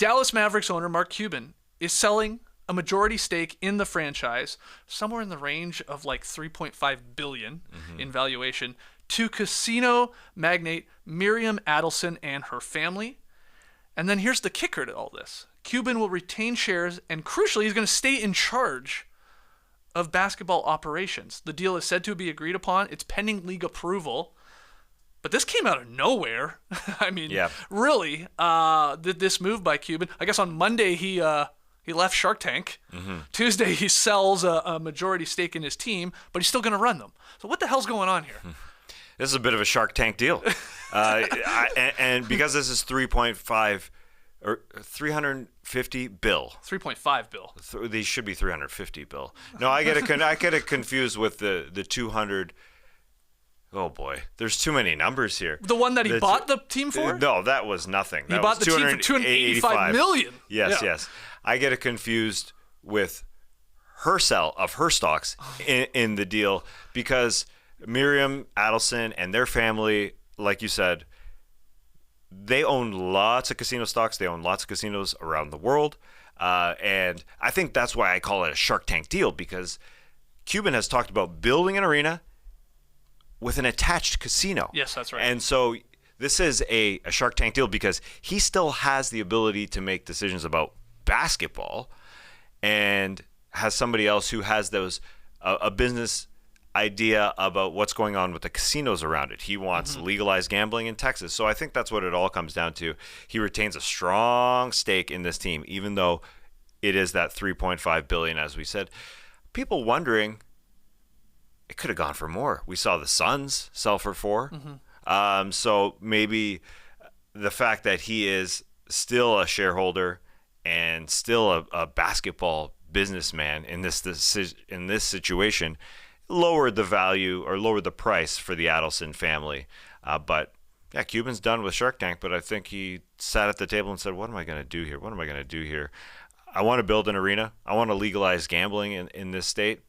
Dallas Mavericks owner Mark Cuban is selling a majority stake in the franchise, somewhere in the range of like $3.5 billion in valuation, to casino magnate Miriam Adelson and her family. And then here's the kicker to all this. Cuban will retain shares, and crucially, he's going to stay in charge of basketball operations. The deal is said to be agreed upon. It's pending league approval. But this came out of nowhere. I mean, really, this move by Cuban. I guess on Monday he left Shark Tank. Tuesday he sells a majority stake in his team, but he's still going to run them. So what the hell's going on here? This is a bit of a Shark Tank deal. And because this is 3.5 or 350 bill. 3.5 bill. These should be 350 bill. No, I get it confused with the 200. Oh boy, there's too many numbers here. The one that he bought the team for? No, that was nothing. He bought the team for $285 million. Yes. I get it confused with her sell of her stocks in the deal because Miriam Adelson and their family, like you said, they own lots of casino stocks. They own lots of casinos around the world. And I think that's why I call it a Shark Tank deal, because Cuban has talked about building an arena with an attached casino. Yes, that's right. And so this is a Shark Tank deal because he still has the ability to make decisions about basketball and has somebody else who has a business idea about what's going on with the casinos around it. He wants legalized gambling in Texas. So I think that's what it all comes down to. He retains a strong stake in this team, even though it is that $3.5 billion, as we said. People wondering, it could have gone for more. We saw the Suns sell for $4. So maybe the fact that he is still a shareholder and still a basketball businessman in this situation lowered the value or lowered the price for the Adelson family. But yeah, Cuban's done with Shark Tank, but I think he sat at the table and said, what am I going to do here? What am I going to do here? I want to build an arena. I want to legalize gambling in this state.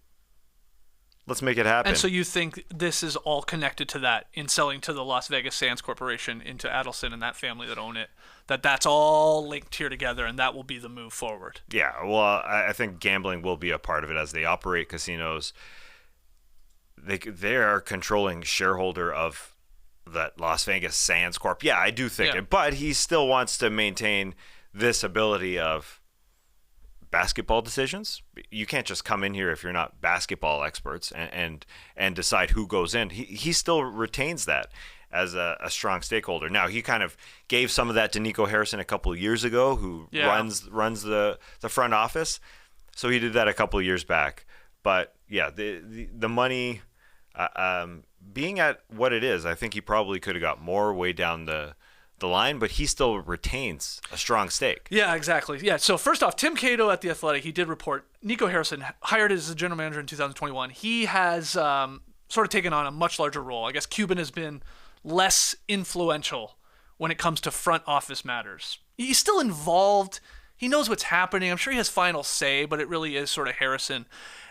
Let's make it happen. And so you think this is all connected to that in selling to the Las Vegas Sands Corporation, into Adelson and that family that own it, that's all linked here together, and that will be the move forward. Yeah, well, I think gambling will be a part of it as they operate casinos. They are controlling shareholder of that Las Vegas Sands Corp. Yeah, I do think it, but he still wants to maintain this ability of basketball decisions. You can't just come in here if you're not basketball experts and decide who goes in. He still retains that as a strong stakeholder. Now, he kind of gave some of that to Nico Harrison a couple of years ago, who runs the front office. So he did that a couple of years back. But yeah, the money being at what it is, I think he probably could have got more way down the line, but he still retains a strong stake. Yeah, exactly. Yeah. So first off, Tim Cato at The Athletic, he did report Nico Harrison hired as the general manager in 2021. He has sort of taken on a much larger role. I guess Cuban has been less influential when it comes to front office matters. He's still involved. He knows what's happening. I'm sure he has final say, but it really is sort of Harrison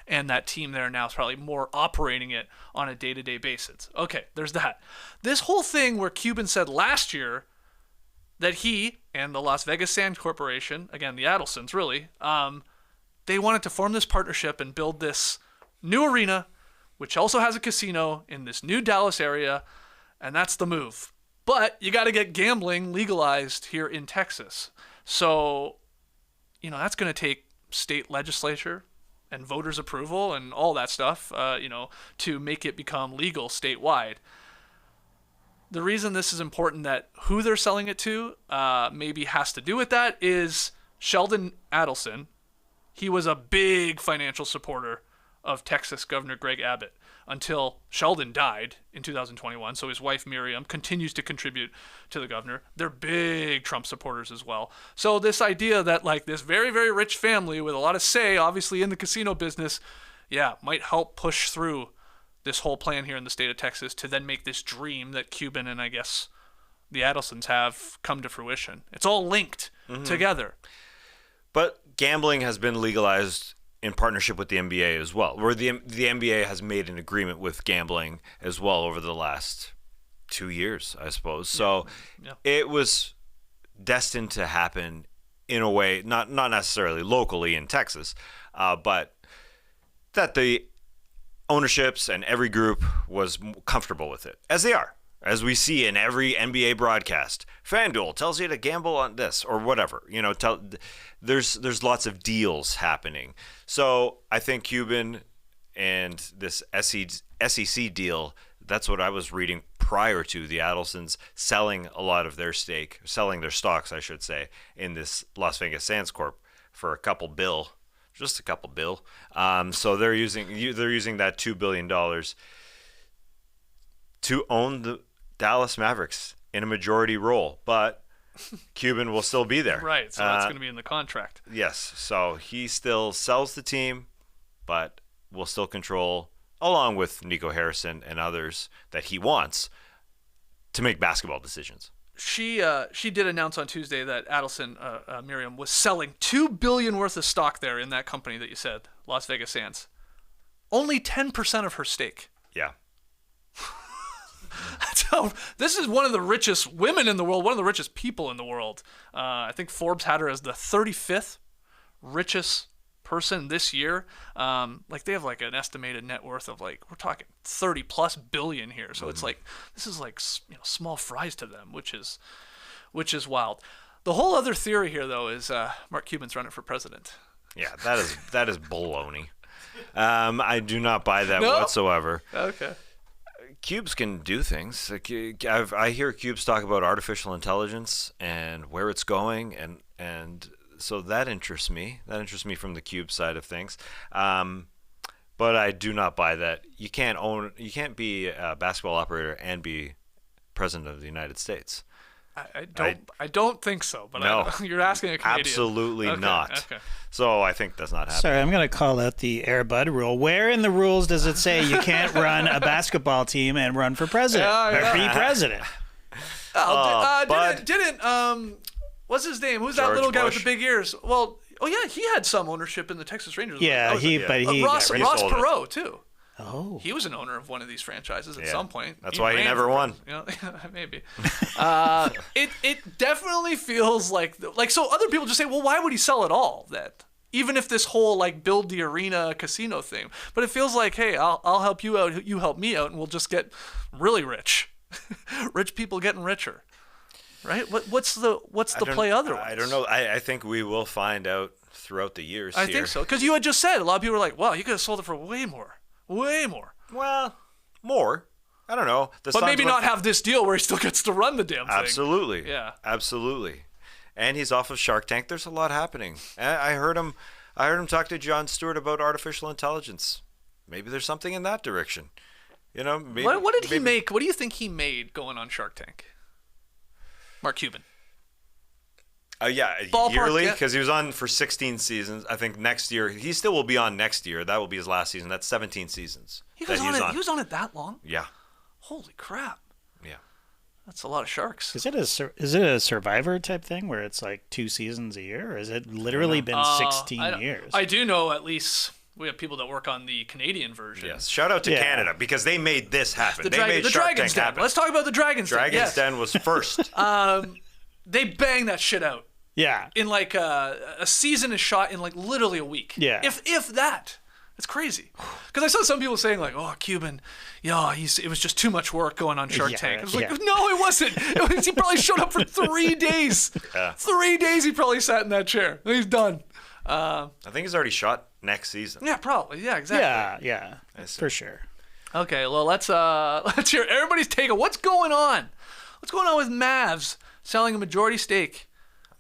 and that team there now is probably more operating it on a day-to-day basis. Okay, there's that. This whole thing where Cuban said last year that he and the Las Vegas Sands Corporation, again, the Adelsons really, they wanted to form this partnership and build this new arena, which also has a casino in this new Dallas area, and that's the move. But you got to get gambling legalized here in Texas. So, that's going to take state legislature and voters' approval and all that stuff, to make it become legal statewide. The reason this is important, that who they're selling it to maybe has to do with that, is Sheldon Adelson. He was a big financial supporter of Texas Governor Greg Abbott until Sheldon died in 2021. So his wife Miriam continues to contribute to the governor. They're big Trump supporters as well. So this idea that this very, very rich family with a lot of say, obviously in the casino business, might help push through this whole plan here in the state of Texas to then make this dream that Cuban and I guess the Adelsons have come to fruition. It's all linked together. But gambling has been legalized in partnership with the NBA as well, where the NBA has made an agreement with gambling as well over the last 2 years, I suppose. So it was destined to happen in a way, not necessarily locally in Texas, but that the ownerships and every group was comfortable with it, as they are. As we see in every NBA broadcast, FanDuel tells you to gamble on this or whatever. There's lots of deals happening. So I think Cuban and this SEC deal, that's what I was reading prior to the Adelsons selling a lot of their selling their stocks, I should say, in this Las Vegas Sands Corp for a couple bill. So they're using that $2 billion to own the Dallas Mavericks in a majority role, but Cuban will still be there. Right, so that's going to be in the contract. Yes, so he still sells the team, but will still control, along with Nico Harrison and others that he wants, to make basketball decisions. She did announce on Tuesday that Adelson, Miriam, was selling $2 billion worth of stock there in that company that you said, Las Vegas Sands. Only 10% of her stake. Yeah. So this is one of the richest women in the world, one of the richest people in the world. I think Forbes had her as the 35th richest person this year. They have like an estimated net worth of we're talking 30 plus billion here. So it's this is small fries to them, which is wild. The whole other theory here though is Mark Cuban's running for president. Yeah, that is baloney. I do not buy that whatsoever. Okay. Cubes can do things. I hear Cubes talk about artificial intelligence and where it's going, and so that interests me. That interests me from the Cube side of things. But I do not buy that. You can't be a basketball operator and be president of the United States. I don't think so, but no, you're asking a Canadian. Absolutely not. Okay. So I think that's not happening. Sorry, I'm going to call out the Air Bud rule. Where in the rules does it say you can't run a basketball team and run for president or be president? What's his name? Who's George that little guy Bush? with the big ears? Well, yeah, he had some ownership in the Texas Rangers. Yeah, Ross Perot too. Oh, he was an owner of one of these franchises at some point. That's why he never won. Maybe. It definitely feels like so. Other people just say, well, why would he sell it all? That even if this whole build the arena casino thing, but it feels like, hey, I'll help you out, you help me out, and we'll just get really rich. Rich people getting richer, right? What's the play otherwise? I don't know. I think we will find out throughout the years. I think so, because you had just said a lot of people were like, wow, you could have sold it for way more. Way more. Well, more. I don't know. But maybe not have this deal where he still gets to run the damn thing. Absolutely. Yeah. Absolutely. And he's off of Shark Tank. There's a lot happening. I heard him talk to Jon Stewart about artificial intelligence. Maybe there's something in that direction. Maybe, what did he make? What do you think he made going on Shark Tank? Mark Cuban. Yeah, Ballpark, yearly, because he was on for 16 seasons. I think next year, he still will be on next year. That will be his last season. That's 17 seasons. He was on it that long? Yeah. Holy crap. Yeah. That's a lot of sharks. Is it a Survivor type thing where it's 2 seasons a year, or has it literally been 16 years? I do know at least we have people that work on the Canadian version. Yes. Shout out to Canada, because they made this happen. They made Shark Tank happen. Let's talk about the Dragon's Den. Dragon's Den was first. They bang that shit out. Yeah. In a season is shot in literally a week. Yeah. If that. It's crazy. Because I saw some people saying oh, Cuban, it was just too much work going on Shark Tank. I was no, it wasn't. He probably showed up for 3 days. Yeah. 3 days he probably sat in that chair. He's done. I think he's already shot next season. Yeah, probably. Yeah, exactly. Yeah, for sure. Okay, well let's hear everybody's take on what's going on. What's going on with Mavs selling a majority stake?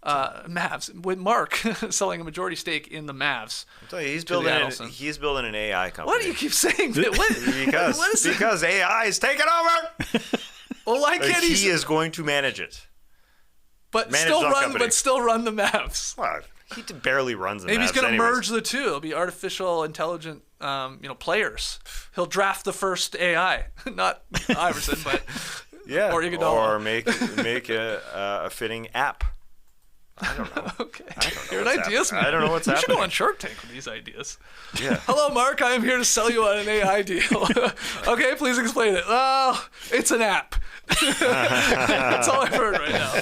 Mavs with Mark selling a majority stake in the Mavs. I'm telling you, he's building an AI company. Why do you keep saying that? Because AI is taking over. Well, why can't he is going to manage it? But still run the Mavs. Well, he barely runs the Mavs. Maybe he's going to merge the two. It'll be artificial intelligent players. He'll draft the first AI, not Iverson, but or Iguodala. Or make a fitting app. I don't know. Okay. You're an ideas man. I don't know what's happening. You should go on Shark Tank with these ideas. Yeah. Hello, Mark. I am here to sell you on an AI deal. Okay, please explain it. Oh, it's an app. That's all I've heard right now.